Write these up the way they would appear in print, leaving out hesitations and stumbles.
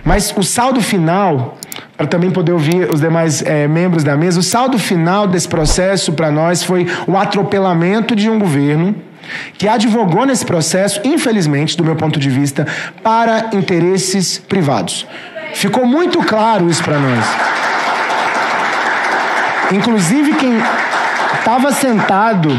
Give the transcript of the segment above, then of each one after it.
Mas o saldo final, para também poder ouvir os demais membros da mesa, o saldo final desse processo para nós foi o atropelamento de um governo que advogou nesse processo, infelizmente, do meu ponto de vista, para interesses privados. Ficou muito claro isso para nós. Inclusive, quem estava sentado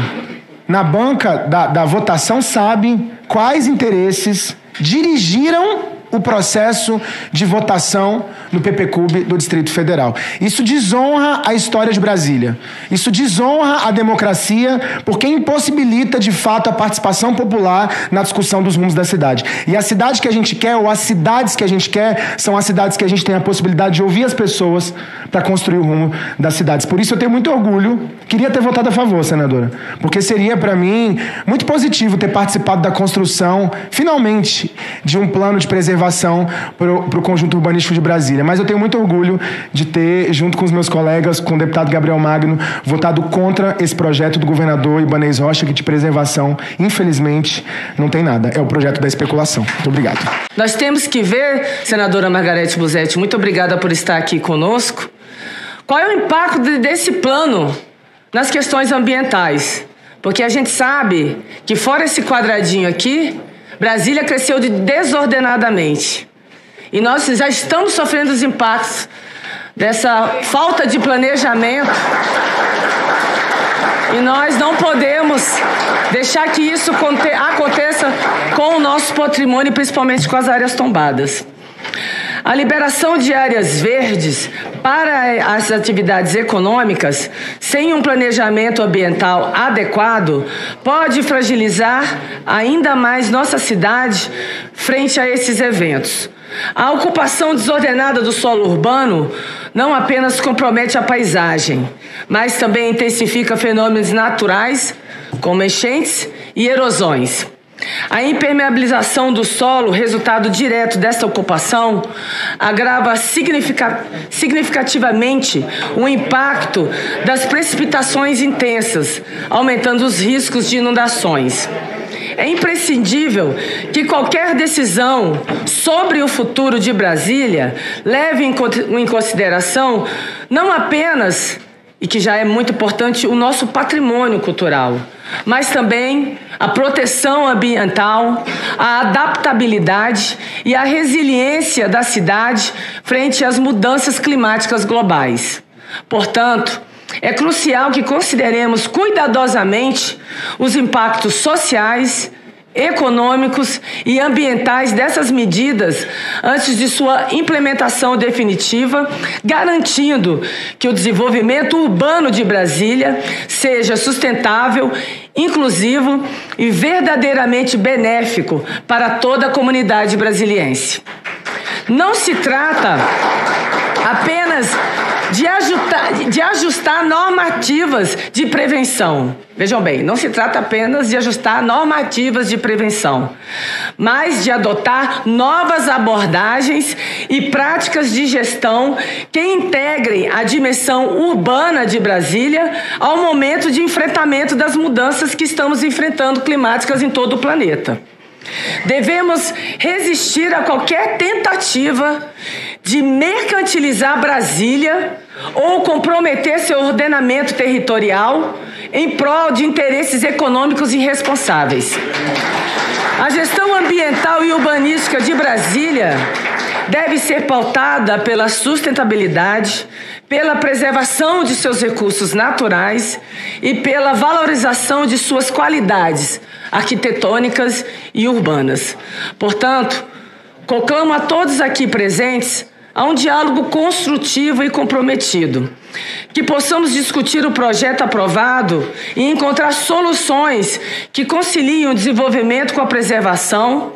na banca da votação sabe quais interesses dirigiram o processo de votação no PPCub do Distrito Federal. Isso desonra a história de Brasília. Isso desonra a democracia, porque impossibilita, de fato, a participação popular na discussão dos rumos da cidade. E a cidade que a gente quer, ou as cidades que a gente quer, são as cidades que a gente tem a possibilidade de ouvir as pessoas para construir o rumo das cidades. Por isso eu tenho muito orgulho. Queria ter votado a favor, senadora, porque seria, para mim, muito positivo ter participado da construção, finalmente, de um plano de preservação para o conjunto urbanístico de Brasília. Mas eu tenho muito orgulho de ter, junto com os meus colegas, com o deputado Gabriel Magno, votado contra esse projeto do governador Ibanez Rocha, que de preservação, infelizmente, não tem nada. É o projeto da especulação. Muito obrigado. Nós temos que ver, senadora Margarete Busetti, muito obrigada por estar aqui conosco, qual é o impacto desse plano nas questões ambientais. Porque a gente sabe que, fora esse quadradinho aqui, Brasília cresceu desordenadamente. E nós já estamos sofrendo os impactos dessa falta de planejamento. E nós não podemos deixar que isso aconteça com o nosso patrimônio, principalmente com as áreas tombadas. A liberação de áreas verdes para as atividades econômicas, sem um planejamento ambiental adequado, pode fragilizar ainda mais nossa cidade frente a esses eventos. A ocupação desordenada do solo urbano não apenas compromete a paisagem, mas também intensifica fenômenos naturais, como enchentes e erosões. A impermeabilização do solo, resultado direto desta ocupação, agrava significativamente o impacto das precipitações intensas, aumentando os riscos de inundações. É imprescindível que qualquer decisão sobre o futuro de Brasília leve em consideração não apenas, e que já é muito importante, o nosso patrimônio cultural, mas também a proteção ambiental, a adaptabilidade e a resiliência da cidade frente às mudanças climáticas globais. Portanto, é crucial que consideremos cuidadosamente os impactos sociais, econômicos e ambientais dessas medidas antes de sua implementação definitiva, garantindo que o desenvolvimento urbano de Brasília seja sustentável, inclusivo e verdadeiramente benéfico para toda a comunidade brasiliense. Não se trata apenas de ajustar normativas de prevenção. Vejam bem, não se trata apenas de ajustar normativas de prevenção, mas de adotar novas abordagens e práticas de gestão que integrem a dimensão urbana de Brasília ao momento de enfrentamento das mudanças que estamos enfrentando climáticas em todo o planeta. Devemos resistir a qualquer tentativa de mercantilizar Brasília ou comprometer seu ordenamento territorial em prol de interesses econômicos irresponsáveis. A gestão ambiental e urbanística de Brasília deve ser pautada pela sustentabilidade, pela preservação de seus recursos naturais e pela valorização de suas qualidades arquitetônicas e urbanas. Portanto, conclamo a todos aqui presentes a um diálogo construtivo e comprometido, que possamos discutir o projeto aprovado e encontrar soluções que conciliem o desenvolvimento com a preservação,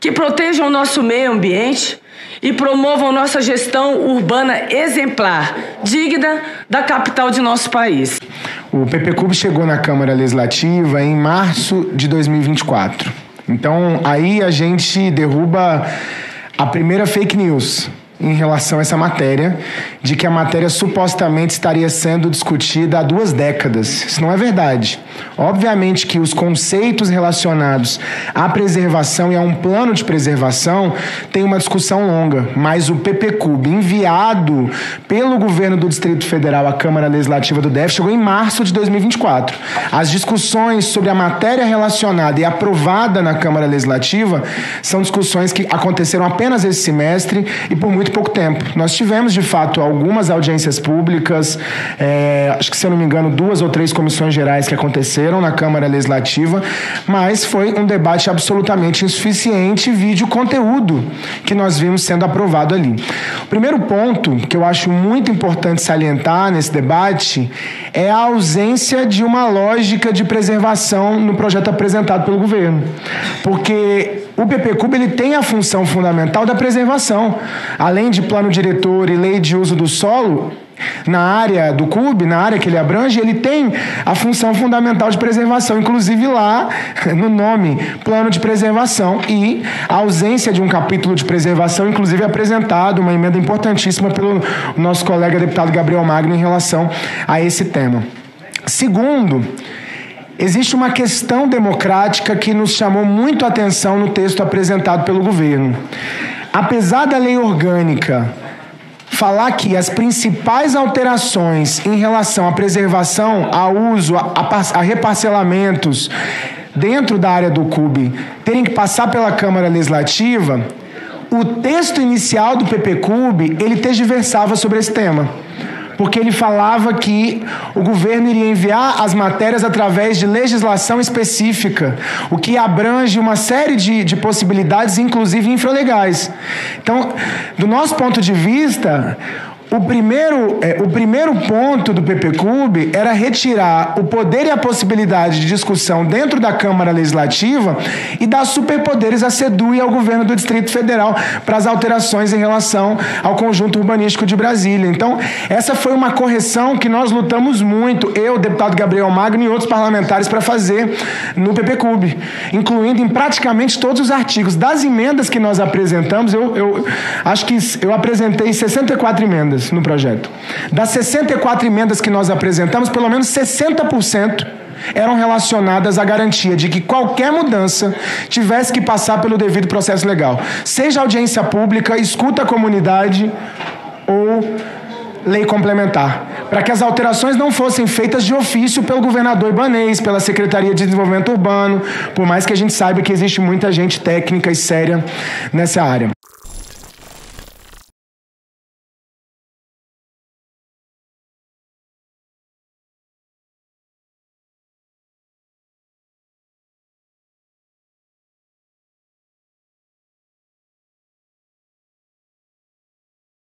que protejam o nosso meio ambiente e promovam nossa gestão urbana exemplar, digna da capital de nosso país. O PPCub chegou na Câmara Legislativa em março de 2024. Então, aí a gente derruba a primeira fake news, em relação a essa matéria, de que a matéria supostamente estaria sendo discutida há 2 décadas. Isso não é verdade. Obviamente que os conceitos relacionados à preservação e a um plano de preservação têm uma discussão longa, mas o PPCUB, enviado pelo governo do Distrito Federal à Câmara Legislativa do DF, chegou em março de 2024. As discussões sobre a matéria relacionada e aprovada na Câmara Legislativa são discussões que aconteceram apenas esse semestre e por muito pouco tempo. Nós tivemos, de fato, algumas audiências públicas, acho que, se eu não me engano, 2 ou 3 comissões gerais que aconteceram na Câmara Legislativa, mas foi um debate absolutamente insuficiente, vide o conteúdo que nós vimos sendo aprovado ali. O primeiro ponto que eu acho muito importante salientar nesse debate é a ausência de uma lógica de preservação no projeto apresentado pelo governo. Porque o PPCUB ele tem a função fundamental da preservação. Além de plano diretor e lei de uso do solo, na área do CUB, na área que ele abrange, ele tem a função fundamental de preservação, inclusive lá no nome, plano de preservação, e a ausência de um capítulo de preservação, inclusive apresentado uma emenda importantíssima pelo nosso colega deputado Gabriel Magno em relação a esse tema. Segundo, existe uma questão democrática que nos chamou muito a atenção no texto apresentado pelo governo. Apesar da lei orgânica falar que as principais alterações em relação à preservação, a uso, a reparcelamentos dentro da área do CUB terem que passar pela Câmara Legislativa, o texto inicial do PPCUB, ele tergiversava sobre esse tema. Porque ele falava que o governo iria enviar as matérias através de legislação específica, o que abrange uma série de possibilidades, inclusive infralegais. Então, do nosso ponto de vista, o primeiro ponto do PPCUB era retirar o poder e a possibilidade de discussão dentro da Câmara Legislativa e dar superpoderes à SEDU e ao governo do Distrito Federal para as alterações em relação ao conjunto urbanístico de Brasília. Então, essa foi uma correção que nós lutamos muito, eu, o deputado Gabriel Magno e outros parlamentares, para fazer no PPCUB, incluindo em praticamente todos os artigos. Das emendas que nós apresentamos, eu acho que eu apresentei 64 emendas no projeto. Das 64 emendas que nós apresentamos, pelo menos 60% eram relacionadas à garantia de que qualquer mudança tivesse que passar pelo devido processo legal. Seja audiência pública, escuta a comunidade ou lei complementar, para que as alterações não fossem feitas de ofício pelo governador Ibanez, pela Secretaria de Desenvolvimento Urbano, por mais que a gente saiba que existe muita gente técnica e séria nessa área.